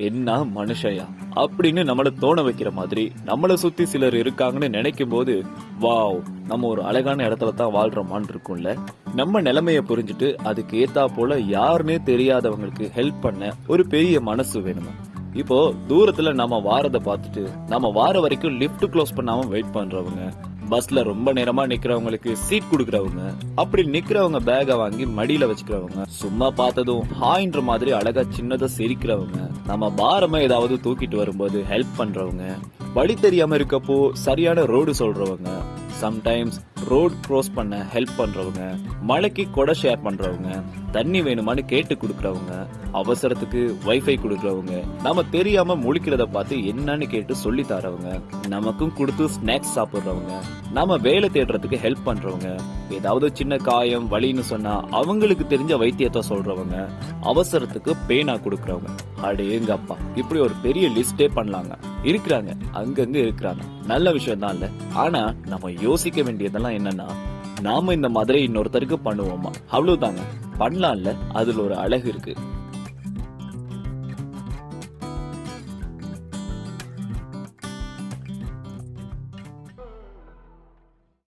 என்ன மனுஷயா அப்படின்னு நம்மள தோண வைக்கிற மாதிரி நம்மள சுத்தி சிலர் இருக்காங்கன்னு நினைக்கும் போது வாவ், நம்ம ஒரு அழகான இடத்துல தான் வாழ்றோமான்னு இருக்கும்ல. நம்ம நிலைமைய புரிஞ்சுட்டு அதுக்கு ஏத்தா போல யாருன்னே தெரியாதவங்களுக்கு ஹெல்ப் பண்ண ஒரு பெரிய மனசு வேணுமா? இப்போ தூரத்துல நம்ம வாரத பார்த்துட்டு நம்ம வார வரைக்கும் லிஃப்ட் க்ளோஸ் பண்ணாம வெயிட் பண்றவங்க, பஸ்ல ரொம்ப நேரமா நிக்கிறவங்களுக்கு சீட் குடுக்கறவங்க, அப்படி நிக்கிறவங்க பேக வாங்கி மடியில வச்சுக்கிறவங்க, சும்மா பார்த்ததும் ஹாய்ன்ற மாதிரி அழகா சின்னதா சிரிக்கிறவங்க, நம்ம பாரமா ஏதாவது தூக்கிட்டு வரும்போது ஹெல்ப் பண்றவங்க, வழி தெரியாம இருக்கப்போ சரியான ரோடு சொல்றவங்க, சம்டைம்ஸ் ரோட் க்ராஸ் பண்ண ஹெல்ப் பண்றவங்க, மழைக்கு கொடை ஷேர் பண்றவங்க, தண்ணி வேணுமான்னு கேட்டு குடுக்கறவங்க, அவசரத்துக்கு வைஃபை குடுக்கறவங்க, நாம தெரியாம முழிக்கிறத பார்த்து என்னன்னு கேட்டு சொல்லி தரவங்க, நமக்கும் கொடுத்து ஸ்நாக்ஸ் சாப்பிடுறவங்க, நாம வேலை தேடுறதுக்கு ஹெல்ப் பண்றவங்க, ஏதாவது சின்ன காயம் வலின்னு சொன்னா அவங்களுக்கு தெரிஞ்ச வைத்தியத்தை சொல்றவங்க, அவசரத்துக்கு பேனா குடுக்கறவங்க, அடேங்கப்பா இப்படி ஒரு பெரிய லிஸ்டே பண்ணலாங்க. இருக்கிறாங்க, அங்கங்க இருக்கிறாங்க. நல்ல விஷயம் தான் இல்ல. ஆனா நம்ம யோசிக்க வேண்டியதெல்லாம் என்னன்னா, நாம இந்த மாதிரி இன்னொருத்தருக்கு பண்ணுவோமா? அவ்வளவுதாங்க. பண்ணலாம்ல, அதுல ஒரு அழகு இருக்கு.